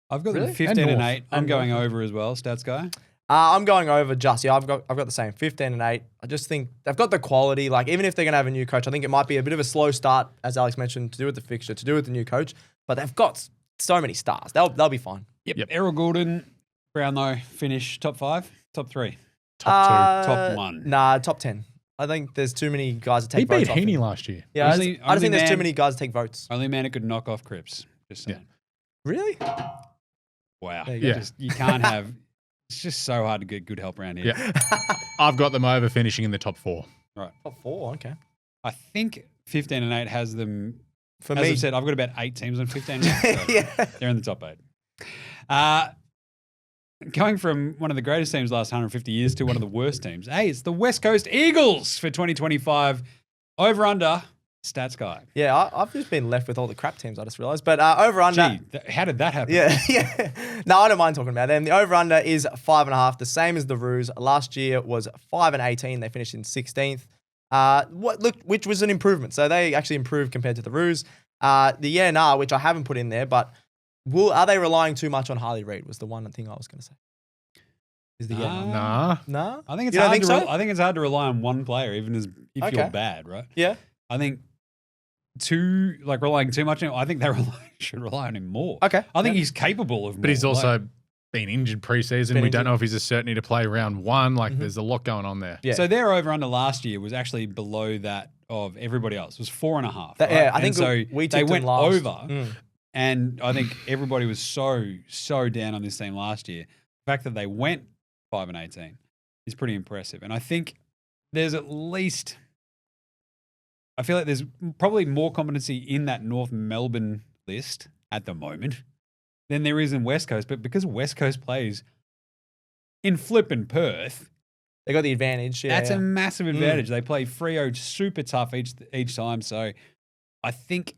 I've got Really? them 15 and 8. I'm And going North. over as well, stats guy. I'm going over just. Yeah, I've got the same 15 and 8. I just think they've got the quality. Like, even if they're going to have a new coach, I think it might be a bit of a slow start, as Alex mentioned, to do with the fixture, to do with the new coach. But they've got so many stars. They'll be fine. Yep. Errol Goulden, Brownlow, finish top 5, top 3, Top top 1. Nah, top 10. I think there's too many guys to 2. take He votes beat off Heaney him. last year. Yeah, I Only just think there's too man- many guys to take votes. Only man who could knock off Cripps. Just saying. Really? Wow. There you go. You can't have. It's just so hard to get good help around here. Yeah. I've got them over finishing in the top 4. Right. Top 4, okay. I think 15 and 8 has them. For As me, I've said, I've got about 8 teams on 15 and 8. So yeah. they're in the top 8. Going from one of the greatest teams last 150 years to one of the worst teams. Hey, it's the West Coast Eagles for 2025. Over under stats guy. Yeah, I've just been left with all the crap teams, I just realised. But over-under... How did that happen? Yeah. No, I don't mind talking about them. The over-under is 5.5, the same as the Roos. Last year was 5 and 18. They finished in 16th. Which was an improvement. So they actually improved compared to the Roos. The which I haven't put in there, but are they relying too much on Harley Reid? Was the one thing I was going to say. Is the Nah. No? I think it's You don't hard think to so? I think it's hard to rely on one player, even if you're Okay. bad, right? Yeah. I think relying too much on him, I think they should rely on him more. Okay. I think he's capable of more. But he's also been injured preseason. Been We don't injured. know if he's a certainty to play round 1. Like, there's a lot going on there. Yeah. So their over under last year was actually below that of everybody else. It was 4.5. That- right? yeah, I think and so we they tipped went them last. over. Mm. And I think everybody was so down on this team last year. The fact that they went 5 and 18 is pretty impressive. And I think there's at least, I feel like there's probably more competency in that North Melbourne list at the moment than there is in West Coast. But because West Coast plays in flippin' Perth, They got the advantage. Yeah, that's yeah. a massive advantage. They play Freo super tough each time. So I think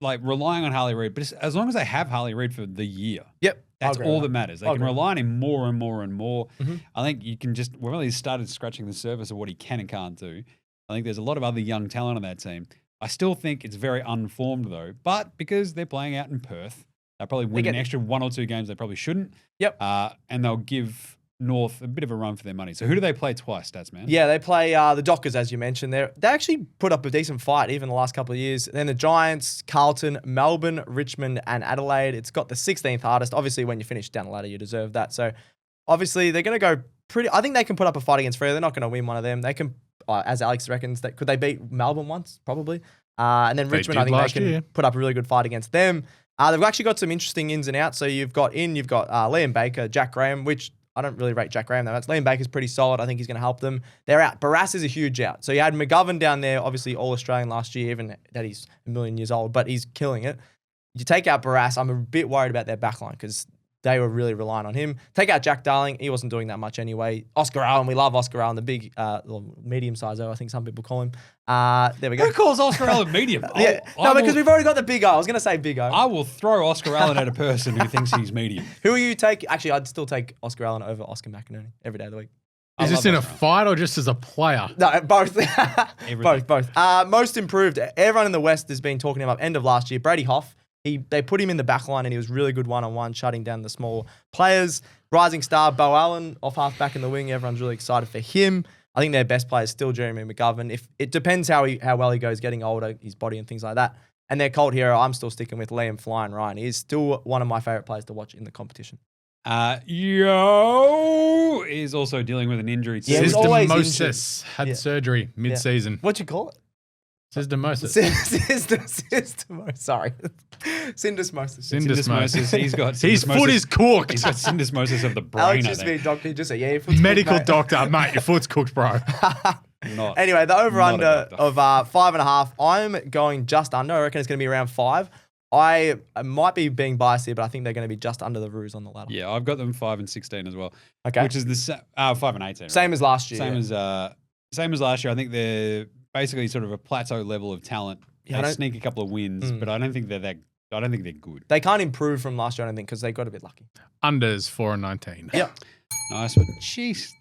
like relying on Harley Reid, but as long as they have Harley Reid for the year, Yep. that's I agree all with that matters. They I can agree. rely on him more and more and more. Mhm. I think you can we've only started scratching the surface of what he can and can't do. I think there's a lot of other young talent on that team. I still think it's very unformed though, but because they're playing out in Perth, they'll probably win an extra 1 or 2 games they probably shouldn't. Yep. And they'll give North a bit of a run for their money. So who do they play twice, Stats Man? Yeah, they play the Dockers, as you mentioned. They actually put up a decent fight even the last couple of years. Then the Giants, Carlton, Melbourne, Richmond, and Adelaide. It's got the 16th hardest. Obviously, when you finish down the ladder, you deserve that. So, obviously, they're going to go pretty... I think they can put up a fight against Freo. They're not going to win one of them. They can, as Alex reckons, could they beat Melbourne once? Probably. And then They Richmond, I did think they last can year. put up a really good fight against them. They've actually got some interesting ins and outs. So, you've got Liam Baker, Jack Graham, which... I don't really rate Jack Graham, though. Liam Baker's pretty solid. I think he's going to help them. They're out. Barras is a huge out. So you had McGovern down there, obviously All-Australian last year, even that he's a million years old, but he's killing it. You take out Barras, I'm a bit worried about their backline because they were really relying on him. Take out Jack Darling. He wasn't doing that much anyway. Oscar Allen. We love Oscar Allen, the big, medium size, I think some people call him. There we go. Who calls Oscar Allen medium? Yeah. Because we've already got the big O. I was going to say big O. I will throw Oscar Allen at a person who thinks he's medium. Who will you take? Actually, I'd still take Oscar Allen over Oscar McInerney every day of the week. Is this in a fight or just as a player? No, both. both. Most improved. Everyone in the West has been talking about end of last year. Brady Hoff. They put him in the back line and he was really good one-on-one, shutting down the small players. Rising star, Bo Allen, off half back in the wing. Everyone's really excited for him. I think their best player is still Jeremy McGovern. It depends how well he goes, getting older, his body and things like that. And their cult hero, I'm still sticking with Liam Flying Ryan. He's still one of my favourite players to watch in the competition. Yo is also dealing with an injury. Yeah, he's always Systemosis had surgery mid-season. What'd you call it? Systemosis. Sorry. Syndesmosis. Syndesmosis. He's got his foot is cooked. He's got syndesmosis of the brain. Alex used to be a doctor. He just said, your foot's Medical cooked, doctor, mate, your foot's cooked, bro. Anyway, the over-under of 5.5, I'm going just under. I reckon it's going to be around 5. I might be being biased here, but I think they're going to be just under the Roos on the ladder. Yeah, I've got them 5 and 16 as well. Okay. Which is the 5 and 18. Same as last year. Same as last year. I think they're basically sort of a plateau level of talent. Yeah, they sneak a couple of wins, but I don't think they're that. I don't think they're good. They can't improve from last year, I don't think, because they got a bit lucky. Unders 4 and 19. Yep. Nice one. Jeez.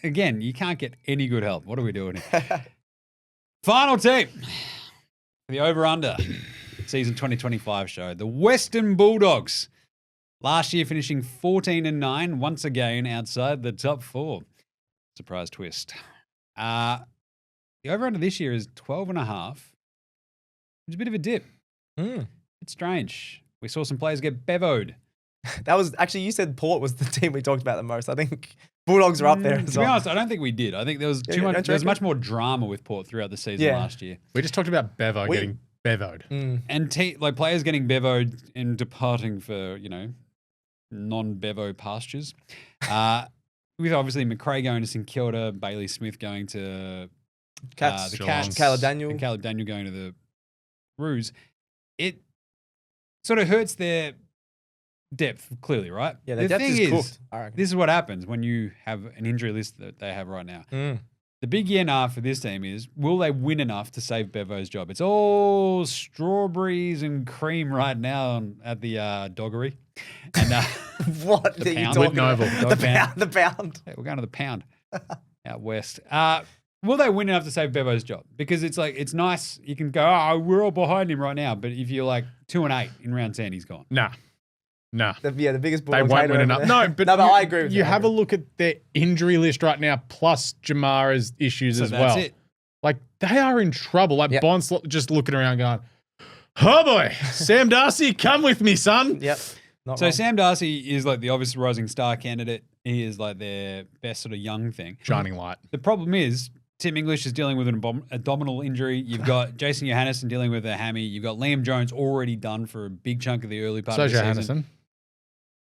Again, you can't get any good help. What are we doing here? Final team. The over-under season 2025 show. The Western Bulldogs. Last year finishing 14 and 9, once again outside the top 4. Surprise twist. The over-under this year is 12.5. It's a bit of a dip. It's strange. We saw some players get bevoed. That was actually, you said Port was the team we talked about the most. I think Bulldogs are up there. To be honest, I don't think we did. I think there was too much. There was much more drama with Port throughout the season last year. We just talked about Bevo getting bevoed, and players getting bevoed and departing for non-bevo pastures. With obviously McRae going to St Kilda, Bailey Smith going to Cats, the Cats, Caleb Daniel, and Caleb Daniel going to the Roos. It sort of hurts their depth, clearly, right? Yeah, their depth is cooked. This is what happens when you have an injury list that they have right now. The big year now for this team is, will they win enough to save Bevo's job? It's all strawberries and cream right now at the doggery. And what the are you pound. talking about? The pound. Hey, we're going to the pound out west. Will they win enough to save Bevo's job? Because it's like, it's nice. You can go, we're all behind him right now. But if you're like 2 and 8 in round 10, he's gone. Nah. The biggest They Bulldogs won't win enough. No, but I agree with you. You have a look at their injury list right now, plus Jamara's issues as well. That's it. Like, they are in trouble. Like, Bond's just looking around going, oh boy, Sam Darcy, come with me, son. Yep. So Sam Darcy is like the obvious rising star candidate. He is like their best sort of young thing. Shining light. The problem is, Tim English is dealing with an abdominal injury. You've got Jason Johannesson dealing with a hammy. You've got Liam Jones already done for a big chunk of the early part of the season.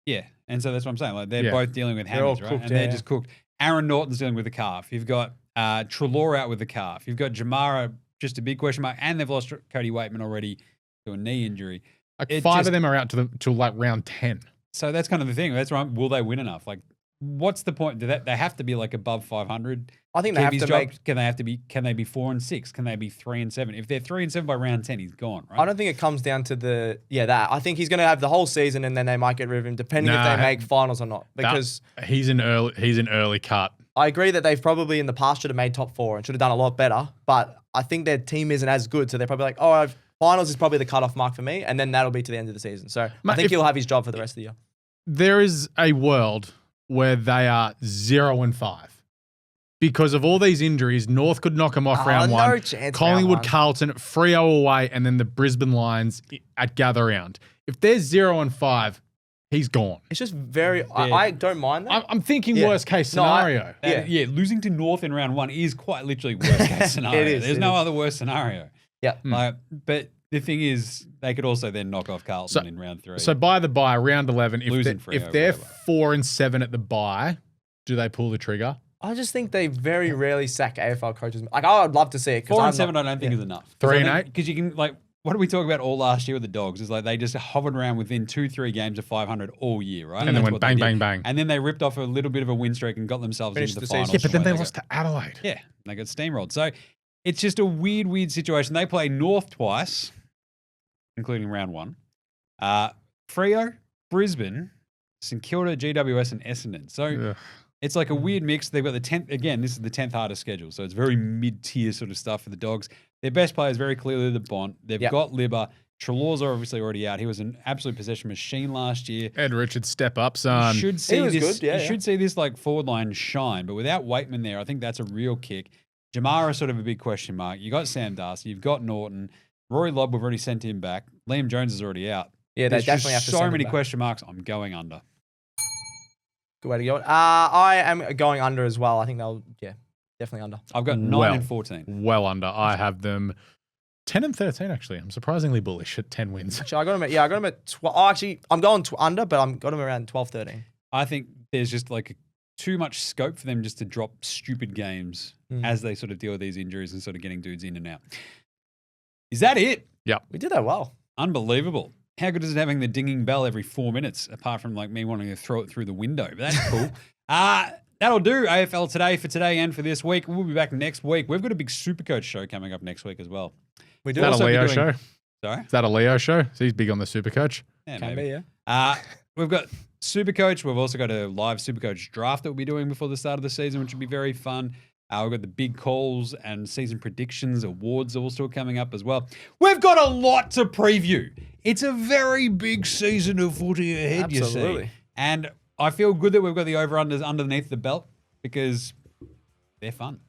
Yeah, and so that's what I'm saying. Like they're both dealing with hammies, right? And they're just cooked. Aaron Norton's dealing with the calf. You've got Treloar out with the calf. You've got Jamara, just a big question mark, and they've lost Cody Waitman already to a knee injury. Like 5 of them are out to like round 10. So that's kind of the thing. That's right. Will they win enough? Like, what's the point? They have to be like above 500. I think they have to make. Can they be 4 and 6? Can they be 3 and 7? If they're 3 and 7 by round 10, he's gone. Right? I don't think it comes down to that. I think he's going to have the whole season, and then they might get rid of him, depending if they make finals or not. Because he's an early cut. I agree that they've probably in the past should have made top 4 and should have done a lot better. But I think their team isn't as good, so they're probably like, finals is probably the cutoff mark for me, and then that'll be to the end of the season. So I think he'll have his job for the rest of the year. There is a world where they are 0 and 5. Because of all these injuries, North could knock them off round 1. No chance. Collingwood, Carlton, Freo away, and then the Brisbane Lions at gather round. If they're 0 and 5, he's gone. It's just very. I don't mind that. I'm thinking worst case scenario. Losing to North in round 1 is quite literally worst case scenario. There's no other worst scenario. Yeah. But the thing is, they could also then knock off Carlton in round 3. So by the bye, round 11, if they're 4 and 7 at the bye, do they pull the trigger? I just think they very rarely sack AFL coaches. Like, I would love to see it. 4 and 7, I don't think is enough. 3 and 8? Because you can, like, what did we talk about all last year with the Dogs? It's like they just hovered around within 2-3 games of 500 all year, right? And then that's went what they bang, did. bang, bang. And then they ripped off a little bit of a win streak and got themselves Finished into the the season. finals. Yeah, but then from where they go. lost to Adelaide. Yeah, they got steamrolled. So it's just a weird situation. They play North twice, including round 1. Freo, Brisbane, St Kilda, GWS, and Essendon. So Ugh. it's like a weird mix. They've got the 10th, again, this is the 10th hardest schedule. So it's very mid-tier sort of stuff for the Dogs. Their best player is very clearly the Bont. They've got Libba. Trelaw's obviously already out. He was an absolute possession machine last year. Ed Richards, step up, son. You should see He was this. good, yeah, you yeah. should see this like forward line shine, but without Waitman there, I think that's a real kick. Jamara sort of a big question mark. You got Sam Darcy, you've got Norton, Rory Lobb. We've already sent him back. Liam Jones is already out. Yeah, they There's definitely have just to so send him many back. question marks. I'm going under. Good way to go. I am going under as well. I think they'll, definitely under. I've got 9 and 14. Well under. I have them 10 and 13, actually. I'm surprisingly bullish at 10 wins. Actually, I got them at 12. Oh, actually, I'm going under, but I'm got them around 12, 13. I think there's just like too much scope for them just to drop stupid games as they sort of deal with these injuries and sort of getting dudes in and out. Is that it? Yep. We did that well. Unbelievable. How good is it having the dinging bell every 4 minutes, apart from like me wanting to throw it through the window? But that's cool. That'll do AFL Today for today and for this week. We'll be back next week. We've got a big Supercoach show coming up next week as well. We do. Is that a also be Leo doing- show? Sorry? Is that a Leo show? So he's big on the Supercoach. Yeah, Can maybe. be, yeah. We've got Supercoach. We've also got a live Supercoach draft that we'll be doing before the start of the season, which will be very fun. We've got the big calls and season predictions, awards are all still coming up as well. We've got a lot to preview. It's a very big season of footy ahead, you see. Absolutely. And I feel good that we've got the over-unders underneath the belt because they're fun.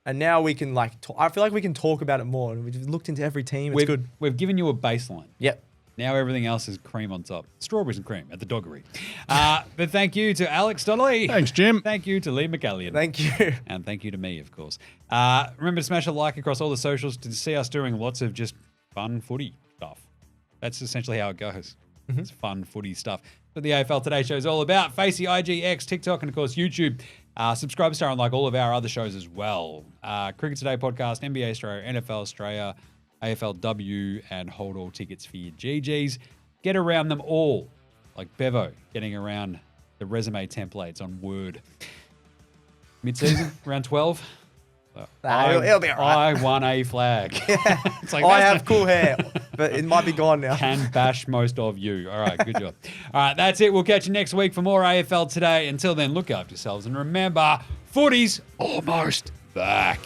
And now we can I feel like we can talk about it more. And we've looked into every team. It's good. We've given you a baseline. Yep. Now everything else is cream on top. Strawberries and cream at the Doggery. But thank you to Alex Donnelly. Thanks, Jim. Thank you to Lee McAllion. Thank you. And thank you to me, of course. Remember to smash a like across all the socials to see us doing lots of just fun footy stuff. That's essentially how it goes. It's fun footy stuff. But the AFL Today Show is all about. Facey, IG, X, TikTok, and of course YouTube. Subscribe, star, and like all of our other shows as well. Cricket Today podcast, NBA Australia, NFL Australia, AFLW, and hold all tickets for your GGs. Get around them all, like Bevo getting around the resume templates on Word. Mid-season, round 12. It'll be all right. I won a flag. It's like, I that's have cool hair, but it might be gone now. can bash most of you. All right, good job. All right, that's it. We'll catch you next week for more AFL Today. Until then, look after yourselves and remember, footy's almost back.